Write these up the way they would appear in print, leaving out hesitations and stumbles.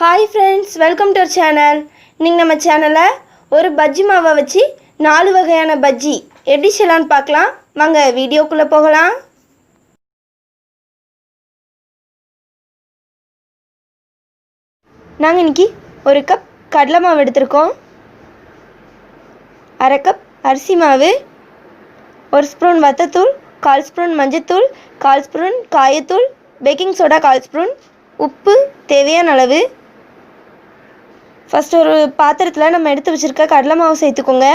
Hi friends, welcome to our channel. இன்னைக்கு நம்ம சேனல்ல ஒரு பஜ்ஜி மாவை வச்சு 4 வகையான பஜ்ஜி எப்படி செய்யலாம்னு பார்க்கலாம். வாங்க வீடியோக்குள்ள போகலாம். நாங்க இன்னைக்கு ஒரு கப் கடலை மாவு எடுத்துர்க்கோம். அரை கப் அரிசி மாவு, 1 ஸ்பூன் வத்தத்தூள், 1/4 ஸ்பூன் மஞ்சள்தூள், 1/4 ஸ்பூன் காயத்தூள், பேக்கிங் சோடா 1/4 ஸ்பூன், உப்பு தேவையான அளவு. ஃபர்ஸ்ட் ஒரு பாத்திரத்தில் நம்ம எடுத்து வச்சிருக்க கடலை மாவு சேர்த்துக்கோங்க.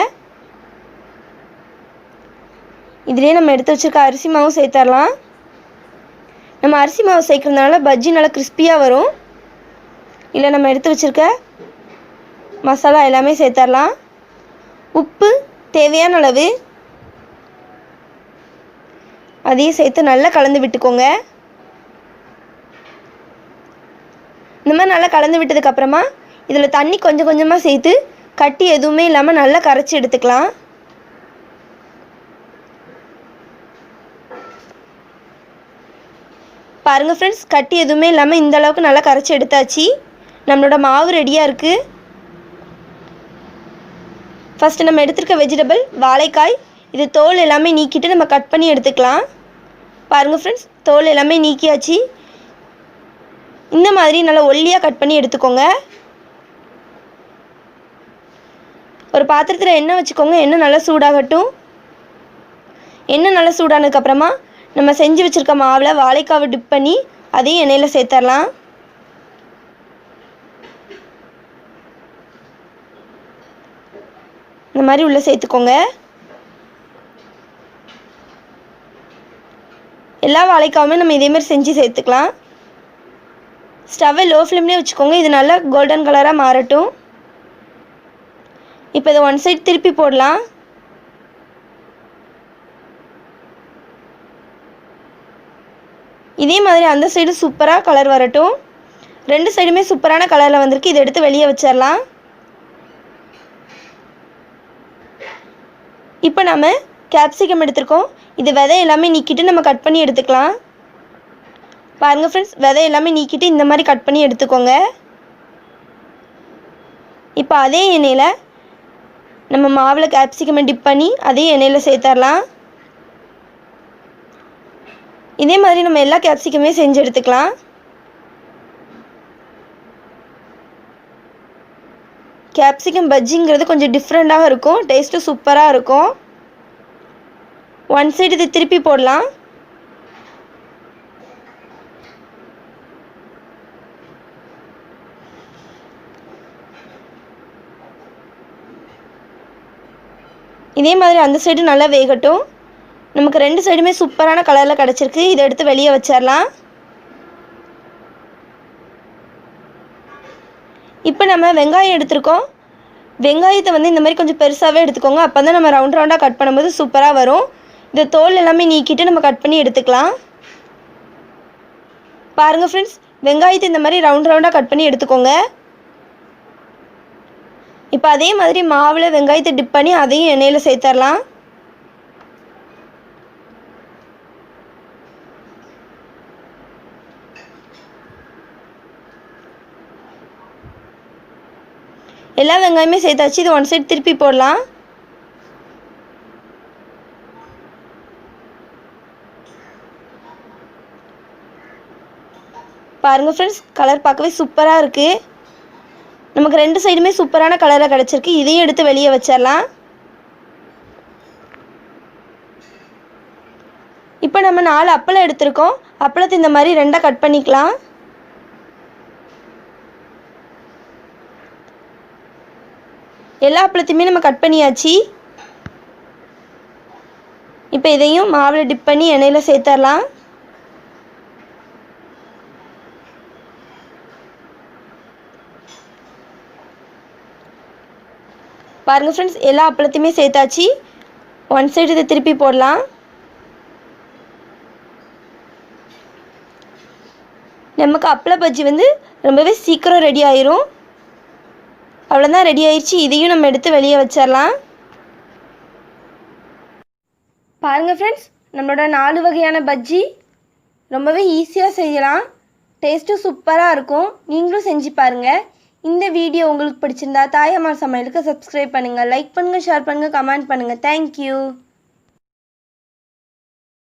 இதிலே நம்ம எடுத்து வச்சிருக்க அரிசி மாவு சேர்த்துடலாம். நம்ம அரிசி மாவு சேர்க்கறதுனால பஜ்ஜி நல்லா கிறிஸ்பியாக வரும். இல்லை நம்ம எடுத்து வச்சிருக்க மசாலா எல்லாமே சேர்த்துடலாம். உப்பு தேவையான அளவு, அதையும் சேர்த்து நல்லா கலந்து விட்டுக்கோங்க. இந்த மாதிரி நல்லா கலந்து விட்டதுக்கப்புறமா இதில் தண்ணி கொஞ்சம் கொஞ்சமாக சேர்த்து கட்டி எதுவுமே இல்லாமல் நல்லா கரைச்சி எடுத்துக்கலாம். பாருங்கள் ஃப்ரெண்ட்ஸ், கட்டி எதுவுமே இல்லாமல் இந்த அளவுக்கு நல்லா கரைச்சி எடுத்தாச்சு. நம்மளோட மாவு ரெடியாக இருக்குது. ஃபஸ்ட்டு நம்ம எடுத்துருக்க வெஜிடபிள் வாழைக்காய், இது தோல் எல்லாமே நீக்கிட்டு நம்ம கட் பண்ணி எடுத்துக்கலாம். பாருங்கள் ஃப்ரெண்ட்ஸ், தோல் எல்லாமே நீக்கியாச்சு. இந்த மாதிரி நல்லா ஒல்லியாக கட் பண்ணி எடுத்துக்கோங்க. ஒரு பாத்திரத்தில் எண்ணெய் வச்சுக்கோங்க. எண்ணெய் நல்லா சூடாகட்டும். எண்ணெய் நல்லா சூடானதுக்கப்புறமா நம்ம செஞ்சு வச்சுருக்க மாவில் வாழைக்காவை டிப் பண்ணி அதையும் எண்ணெயில் சேர்த்துடலாம். இந்த மாதிரி உள்ளே சேர்த்துக்கோங்க. எல்லா வாழைக்காவுமே நம்ம இதேமாதிரி செஞ்சு சேர்த்துக்கலாம். ஸ்டவ்வை லோ ஃப்ளேம்லேயே வச்சுக்கோங்க. இது நல்லா கோல்டன் கலராக மாறட்டும். இப்போ இதை ஒன் சைடு திருப்பி போடலாம். இதே மாதிரி அந்த சைடு சூப்பராக கலர் வரட்டும். ரெண்டு சைடுமே சூப்பரான கலரில் வந்திருக்கு. இதை எடுத்து வெளியே வச்சிடலாம். இப்போ நம்ம கேப்சிகம் எடுத்துருக்கோம். இது விதை எல்லாமே நீக்கிட்டு நம்ம கட் பண்ணி எடுத்துக்கலாம். பாருங்கள் ஃப்ரெண்ட்ஸ், விதை எல்லாமே நீக்கிட்டு இந்த மாதிரி கட் பண்ணி எடுத்துக்கோங்க. இப்போ அதே எண்ணெயில் நம்ம மாவில் கேப்சிகமை டிப் பண்ணி அதே எண்ணெயில் சேர்த்துடலாம். இதே மாதிரி நம்ம எல்லா கேப்சிகமே செஞ்சு எடுத்துக்கலாம். கேப்சிகம் பஜ்ஜிங்கிறது கொஞ்சம் டிஃப்ரெண்ட்டாக இருக்கும். டேஸ்ட்டும் சூப்பராக இருக்கும். ஒன் சைடு இது திருப்பி போடலாம். இதே மாதிரி அந்த சைடு நல்லா வேகட்டும். நமக்கு ரெண்டு சைடுமே சூப்பரான கலரில் கிடச்சிருக்கு. இதை எடுத்து வெளியே வச்சிடலாம். இப்போ நம்ம வெங்காயம் எடுத்துருக்கோம். வெங்காயத்தை இந்த மாதிரி கொஞ்சம் பெருசாகவே எடுத்துக்கோங்க. அப்போ தான் நம்ம ரவுண்ட் ரவுண்டாக கட் பண்ணும்போது சூப்பராக வரும். இந்த தோல் எல்லாமே நீக்கிட்டு நம்ம கட் பண்ணி எடுத்துக்கலாம். பாருங்கள் ஃப்ரெண்ட்ஸ், வெங்காயத்தை இந்த மாதிரி ரவுண்ட் ரவுண்டாக கட் பண்ணி எடுத்துக்கோங்க. இப்போ அதே மாதிரி மாவில் வெங்காயத்தை டிப் பண்ணி அதையும் எண்ணெயில் சேர்த்துடலாம். எல்லா வெங்காயமே சேர்த்தாச்சு. இது ஒன் சைடு திருப்பி போடலாம். பாருங்கள் ஃப்ரெண்ட்ஸ், கலர் பார்க்கவே சூப்பராக இருக்குது. நமக்கு ரெண்டு சைடுமே சூப்பரான கலரில் கிடச்சிருக்கு. இதையும் எடுத்து வெளியே வச்சிடலாம். இப்போ நம்ம 4 அப்பளம் எடுத்துருக்கோம். அப்பளத்தை இந்த மாதிரி ரெண்டாக கட் பண்ணிக்கலாம். எல்லா அப்பளத்தையுமே நம்ம கட் பண்ணியாச்சு. இப்போ இதையும் மாவில் டிப் பண்ணி எண்ணெயில் சேர்த்துடலாம். பாருங்கள் ஃப்ரெண்ட்ஸ், எல்லா அப்பளத்தையுமே சேர்த்தாச்சு. ஒன் சைடு இதை திருப்பி போடலாம். நமக்கு அப்பள பஜ்ஜி ரொம்பவே சீக்கிரம் ரெடி ஆயிரும். அவ்வளோதான், ரெடி ஆயிடுச்சு. இதையும் நம்ம எடுத்து வெளியே வச்சிடலாம். பாருங்கள் ஃப்ரெண்ட்ஸ், நம்மளோட 4 வகையான பஜ்ஜி ரொம்பவே ஈஸியாக செய்யலாம். டேஸ்ட்டும் சூப்பராக இருக்கும். நீங்களும் செஞ்சு பாருங்கள். இந்த வீடியோ உங்களுக்கு பிடிச்சிருந்தா தாயம்மா சமையலுக்கு சப்ஸ்கிரைப் பண்ணுங்கள், லைக் பண்ணுங்கள், ஷேர் பண்ணுங்கள், கமெண்ட் பண்ணுங்கள். தேங்க்யூ.